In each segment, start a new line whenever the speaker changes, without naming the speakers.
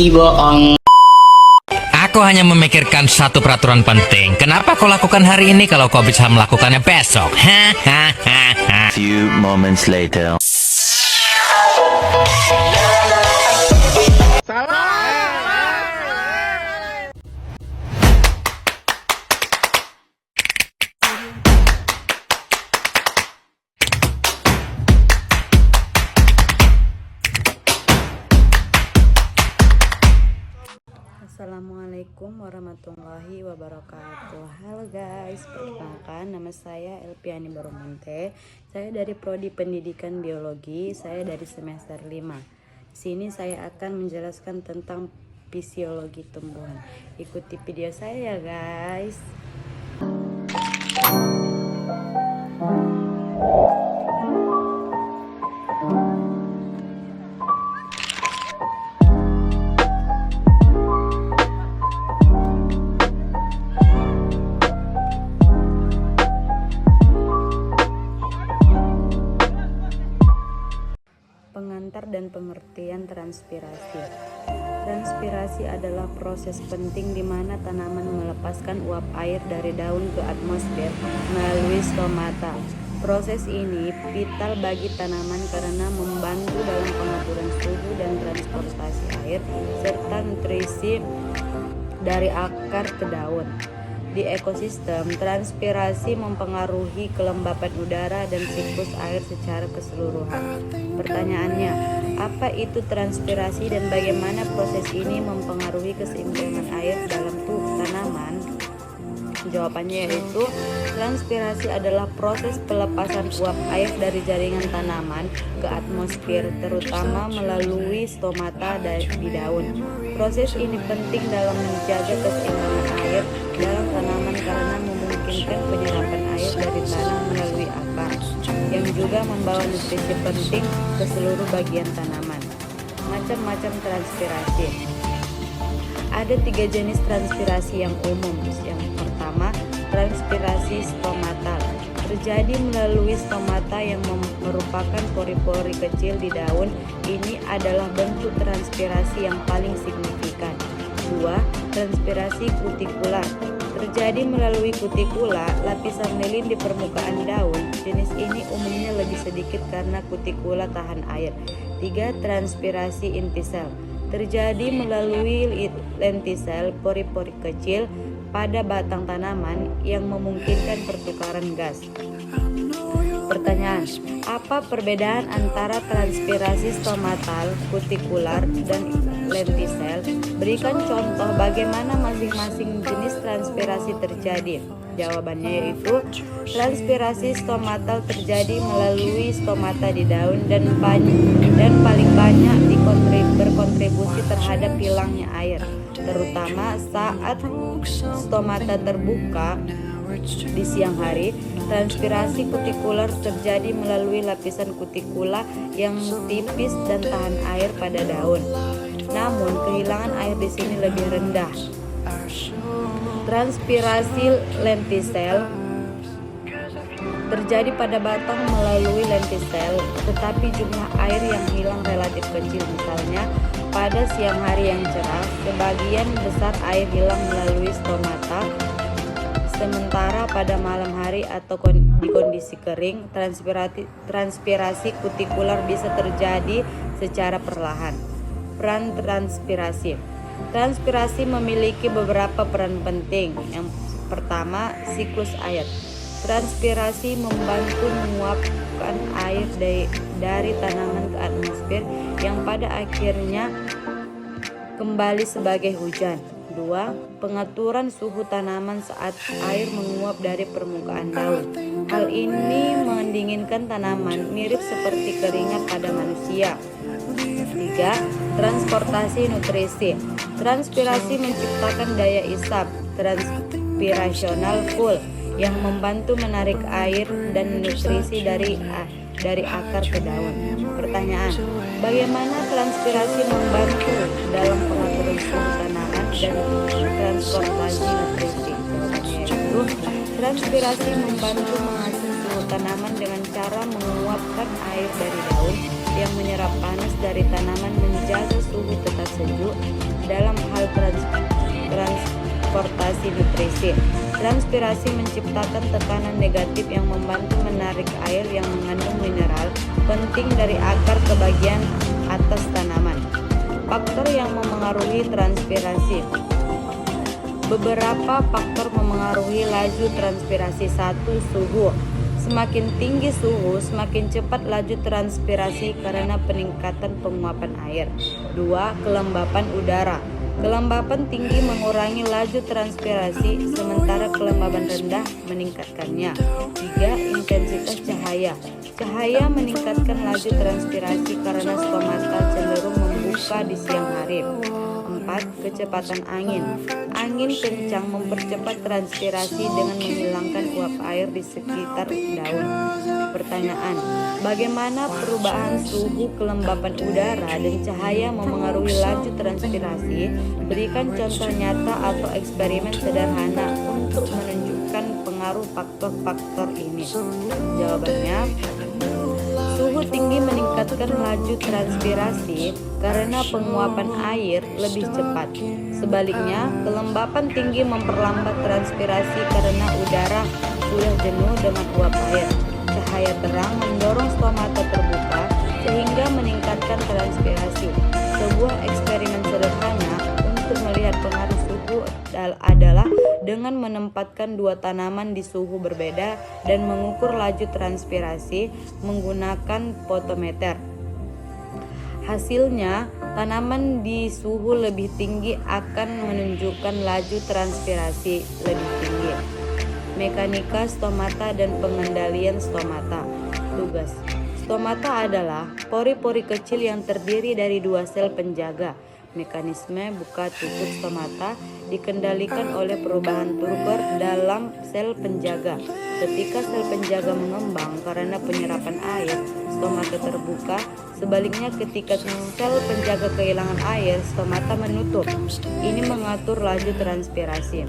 bohong.
Aku hanya memikirkan satu peraturan penting. Kenapa kau lakukan hari ini kalau kau bisa melakukannya besok?
Few moments later.
Assalamualaikum warahmatullahi wabarakatuh. Halo guys, perkenalkan nama saya Elpiani Baromonte. Saya dari Prodi Pendidikan Biologi, saya dari semester 5. Sini saya akan menjelaskan tentang fisiologi tumbuhan. Ikuti video saya ya guys. Pengantar dan pengertian transpirasi. Transpirasi adalah proses penting di mana tanaman melepaskan uap air dari daun ke atmosfer melalui stomata. Proses ini vital bagi tanaman karena membantu dalam pengaturan suhu dan transportasi air serta nutrisi dari akar ke daun. Di ekosistem, transpirasi mempengaruhi kelembapan udara dan siklus air secara keseluruhan. Pertanyaannya, apa itu transpirasi dan bagaimana proses ini mempengaruhi keseimbangan air dalam tubuh tanaman? Jawabannya yaitu, transpirasi adalah proses pelepasan uap air dari jaringan tanaman ke atmosfer, terutama melalui stomata di daun. Proses ini penting dalam menjaga keseimbangan air dalam tanaman karena memungkinkan penyerapan air dari tanah melalui akar, yang juga membawa nutrisi penting ke seluruh bagian tanaman. Macam-macam transpirasi. Ada 3 jenis transpirasi yang umum. Yang pertama, transpirasi stomatal. Terjadi melalui stomata yang merupakan pori-pori kecil di daun. Ini adalah bentuk transpirasi yang paling signifikan. 2. Transpirasi kutikular. Terjadi melalui kutikula, lapisan lilin di permukaan daun. Jenis ini umumnya lebih sedikit karena kutikula tahan air. 3. Transpirasi intisel. Terjadi melalui lentisel, pori-pori kecil pada batang tanaman yang memungkinkan pertukaran gas. Pertanyaan, apa perbedaan antara transpirasi stomatal, kutikular, dan lentisel? Berikan contoh bagaimana masing-masing jenis transpirasi terjadi. Jawabannya yaitu, transpirasi stomatal terjadi melalui stomata di daun dan paling banyak berkontribusi terhadap hilangnya air, terutama saat stomata terbuka di siang hari. Transpirasi kutikular terjadi melalui lapisan kutikula yang tipis dan tahan air pada daun. Namun, kehilangan air di sini lebih rendah. Transpirasi lentisel terjadi pada batang melalui lentisel, tetapi jumlah air yang hilang relatif kecil. Misalnya, pada siang hari yang cerah, sebagian besar air hilang melalui stomata. Sementara pada malam hari atau di kondisi kering, transpirasi kutikular bisa terjadi secara perlahan. Peran transpirasi. Transpirasi memiliki beberapa peran penting. Yang pertama, siklus air. Transpirasi membantu menguapkan air dari tanaman ke atmosfer yang pada akhirnya kembali sebagai hujan. 2. Pengaturan suhu tanaman saat air menguap dari permukaan daun. Hal ini mendinginkan tanaman, mirip seperti keringat pada manusia. 3. Transportasi nutrisi. Transpirasi menciptakan daya isap transpirasional full yang membantu menarik air dan nutrisi dari akar ke daun. Pertanyaan, bagaimana transpirasi membantu dalam pengaturan suhu tanaman dan transportasi nutrisi? Jawabannya yaitu, transpirasi membantu mengatur suhu tanaman dengan cara menguapkan air dari daun yang menyerap panas dari tanaman, menjaga suhu tetap sejuk dalam hal transportasi nutrisi. Transpirasi menciptakan tekanan negatif yang membantu menarik air yang mengandung mineral penting dari akar ke bagian atas tanaman. Faktor yang memengaruhi transpirasi. Beberapa faktor memengaruhi laju transpirasi. 1. Suhu. Semakin tinggi suhu, semakin cepat laju transpirasi karena peningkatan penguapan air. 2. Kelembapan udara. Kelembapan tinggi mengurangi laju transpirasi, sementara kelembapan rendah meningkatkannya. 3. Intensitas cahaya. Cahaya meningkatkan laju transpirasi karena stomata cenderung membuka di siang hari. 4. Kecepatan angin. Angin kencang mempercepat transpirasi dengan menghilangkan uap air di sekitar daun. Pertanyaan: bagaimana perubahan suhu, kelembapan udara, dan cahaya memengaruhi laju transpirasi? Berikan contoh nyata atau eksperimen sederhana untuk menunjukkan pengaruh faktor-faktor ini. Jawabannya: suhu tinggi meningkatkan laju transpirasi karena penguapan air lebih cepat. Sebaliknya, kelembapan tinggi memperlambat transpirasi karena udara sudah jenuh dengan uap air. Cahaya terang mendorong stomata terbuka sehingga meningkatkan transpirasi. Sebuah eksperimen sederhana untuk melihat pengaruh suhu adalah dengan menempatkan dua tanaman di suhu berbeda dan mengukur laju transpirasi menggunakan fotometer. Hasilnya, tanaman di suhu lebih tinggi akan menunjukkan laju transpirasi lebih tinggi. Mekanika stomata dan pengendalian stomata. Tugas: stomata adalah pori-pori kecil yang terdiri dari dua sel penjaga. Mekanisme buka tutup stomata dikendalikan oleh perubahan turgor dalam sel penjaga. Ketika sel penjaga mengembang karena penyerapan air, stomata terbuka. Sebaliknya, ketika sel penjaga kehilangan air, stomata menutup. Ini mengatur laju transpirasi.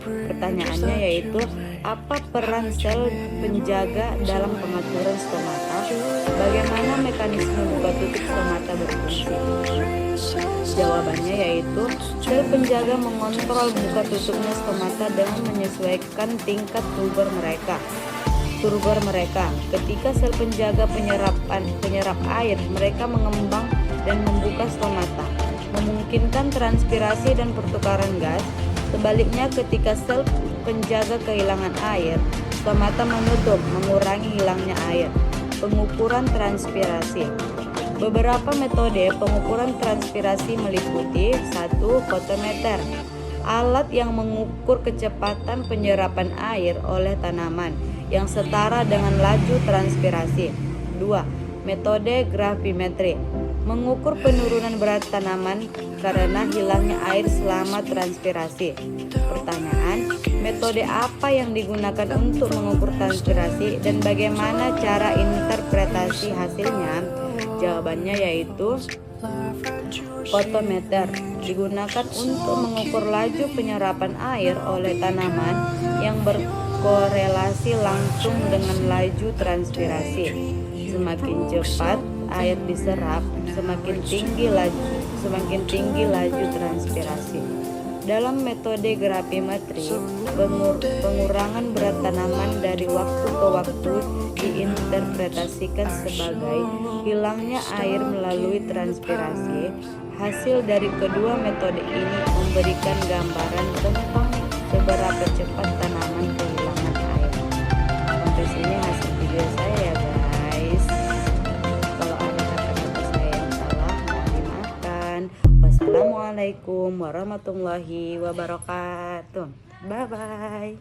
Pertanyaannya yaitu, apa peran sel penjaga dalam pengaturan stomata? Bagaimana mekanisme buka tutup stomata berfungsi? Jawabannya yaitu, sel penjaga mengontrol buka tutupnya stomata dengan menyesuaikan tingkat turgor mereka. Ketika sel penjaga penyerap air, mereka mengembang dan membuka stomata, memungkinkan transpirasi dan pertukaran gas. Sebaliknya, ketika sel penjaga kehilangan air, stomata menutup, mengurangi hilangnya air. Pengukuran transpirasi. Beberapa metode pengukuran transpirasi meliputi: 1. Fotometer, alat yang mengukur kecepatan penyerapan air oleh tanaman yang setara dengan laju transpirasi. 2. Metode gravimetri, mengukur penurunan berat tanaman karena hilangnya air selama transpirasi. Pertanyaan: metode apa yang digunakan untuk mengukur transpirasi dan bagaimana cara interpretasi hasilnya? Jawabannya yaitu, fotometer digunakan untuk mengukur laju penyerapan air oleh tanaman yang berkorelasi langsung dengan laju transpirasi. Semakin cepat air diserap, semakin tinggi laju transpirasi. Dalam metode gravimetri, pengurangan berat tanaman dari waktu ke waktu diinterpretasikan sebagai hilangnya air melalui transpirasi. Hasil dari kedua metode ini memberikan gambaran tentang seberapa cepat tanaman kehilangan air. Sampai sini hasil video saya ya guys. Kalau ada kata-kata saya yang salah, mohon dimaafkan. Wassalamualaikum warahmatullahi wabarakatuh. Bye bye.